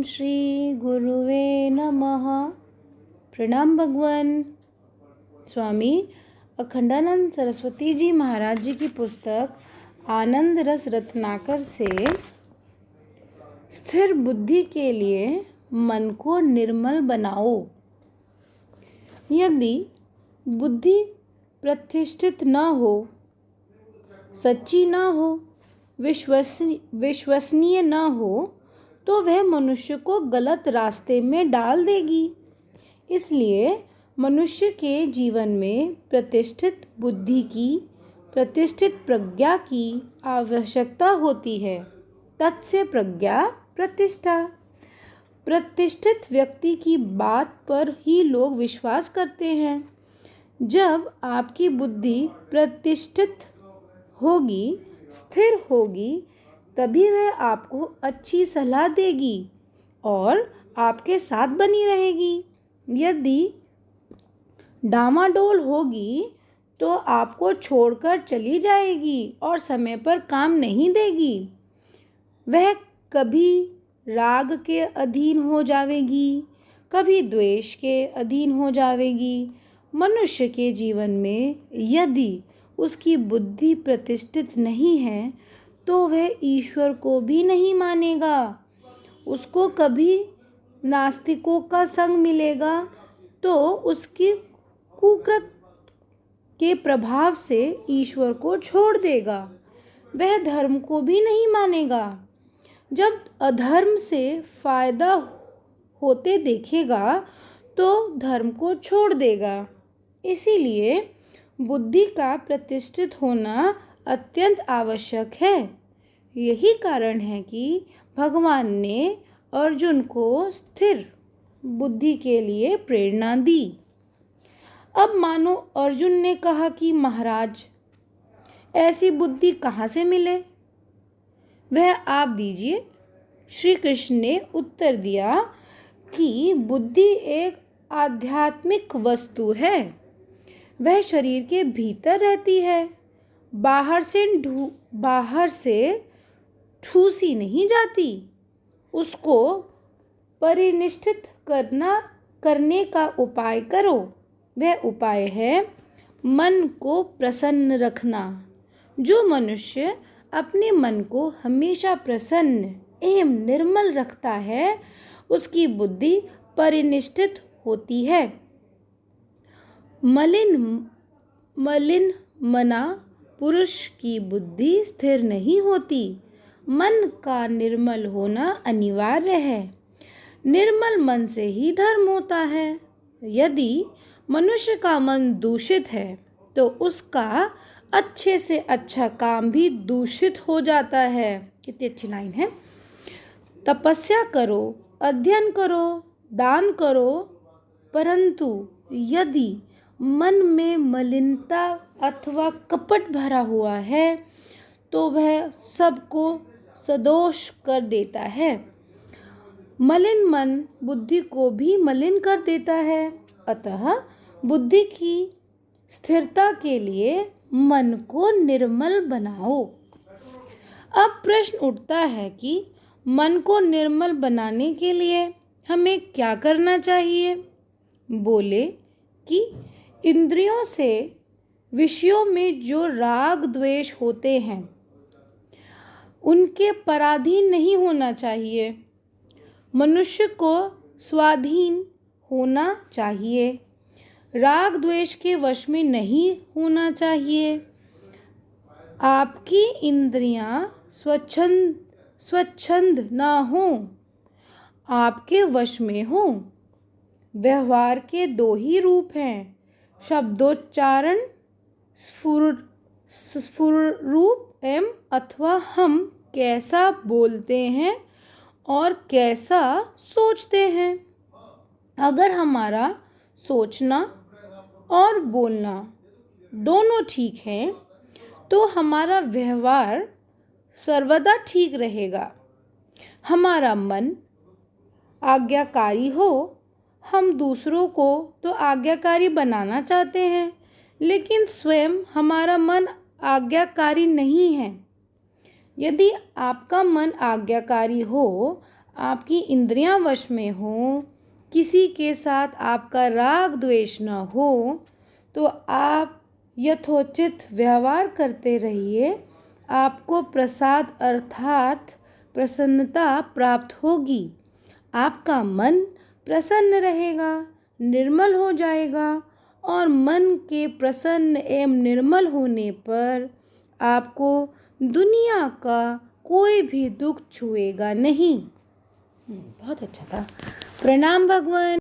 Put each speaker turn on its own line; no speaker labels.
ओम श्री गुरुवे नमः। प्रणाम भगवान। स्वामी अखंडानंद सरस्वती जी महाराज जी की पुस्तक आनंद रस रत्नाकर से स्थिर बुद्धि के लिए मन को निर्मल बनाओ। यदि बुद्धि प्रतिष्ठित न हो, सच्ची न हो, विश्वसनीय न हो तो वह मनुष्य को गलत रास्ते में डाल देगी। इसलिए मनुष्य के जीवन में प्रतिष्ठित बुद्धि की, प्रतिष्ठित प्रज्ञा की आवश्यकता होती है। तत्से प्रज्ञा प्रतिष्ठा। प्रतिष्ठित व्यक्ति की बात पर ही लोग विश्वास करते हैं। जब आपकी बुद्धि प्रतिष्ठित होगी, स्थिर होगी, तभी वह आपको अच्छी सलाह देगी और आपके साथ बनी रहेगी। यदि डामाडोल होगी तो आपको छोड़कर चली जाएगी और समय पर काम नहीं देगी। वह कभी राग के अधीन हो जाएगी, कभी द्वेष के अधीन हो जाएगी। मनुष्य के जीवन में यदि उसकी बुद्धि प्रतिष्ठित नहीं है तो वह ईश्वर को भी नहीं मानेगा। उसको कभी नास्तिकों का संग मिलेगा तो उसकी कुकृत के प्रभाव से ईश्वर को छोड़ देगा। वह धर्म को भी नहीं मानेगा। जब अधर्म से फायदा होते देखेगा तो धर्म को छोड़ देगा। इसीलिए बुद्धि का प्रतिष्ठित होना अत्यंत आवश्यक है। यही कारण है कि भगवान ने अर्जुन को स्थिर बुद्धि के लिए प्रेरणा दी। अब मानो अर्जुन ने कहा कि महाराज, ऐसी बुद्धि कहाँ से मिले, वह आप दीजिए। श्री कृष्ण ने उत्तर दिया कि बुद्धि एक आध्यात्मिक वस्तु है। वह शरीर के भीतर रहती है, बाहर से ठूसी नहीं जाती। उसको परिनिष्ठित करने का उपाय करो। वह उपाय है मन को प्रसन्न रखना। जो मनुष्य अपने मन को हमेशा प्रसन्न एवं निर्मल रखता है, उसकी बुद्धि परिनिष्ठित होती है। मलिन मना पुरुष की बुद्धि स्थिर नहीं होती। मन का निर्मल होना अनिवार्य है। निर्मल मन से ही धर्म होता है। यदि मनुष्य का मन दूषित है तो उसका अच्छे से अच्छा काम भी दूषित हो जाता है। कितनी अच्छी लाइन है। तपस्या करो, अध्ययन करो, दान करो, परंतु यदि मन में मलिनता अथवा कपट भरा हुआ है तो वह सबको सदोष कर देता है। मलिन मन बुद्धि को भी मलिन कर देता है। अतः बुद्धि की स्थिरता के लिए मन को निर्मल बनाओ। अब प्रश्न उठता है कि मन को निर्मल बनाने के लिए हमें क्या करना चाहिए। बोले कि इंद्रियों से विषयों में जो राग द्वेष होते हैं उनके पराधीन नहीं होना चाहिए। मनुष्य को स्वाधीन होना चाहिए। राग द्वेष के वश में नहीं होना चाहिए। आपकी इंद्रियां स्वच्छंद ना हो, आपके वश में हो। व्यवहार के दो ही रूप हैं, शब्दोच्चारण स्फुरूप एवं अथवा हम कैसा बोलते हैं और कैसा सोचते हैं। अगर हमारा सोचना और बोलना दोनों ठीक हैं तो हमारा व्यवहार सर्वदा ठीक रहेगा। हमारा मन आज्ञाकारी हो। हम दूसरों को तो आज्ञाकारी बनाना चाहते हैं, लेकिन स्वयं हमारा मन आज्ञाकारी नहीं है। यदि आपका मन आज्ञाकारी हो, आपकी इंद्रियां वश में हो, किसी के साथ आपका राग द्वेष न हो, तो आप यथोचित व्यवहार करते रहिए। आपको प्रसाद अर्थात प्रसन्नता प्राप्त होगी। आपका मन प्रसन्न रहेगा, निर्मल हो जाएगा और मन के प्रसन्न एवं निर्मल होने पर आपको दुनिया का कोई भी दुख छुएगा नहीं। बहुत अच्छा था। प्रणाम भगवान।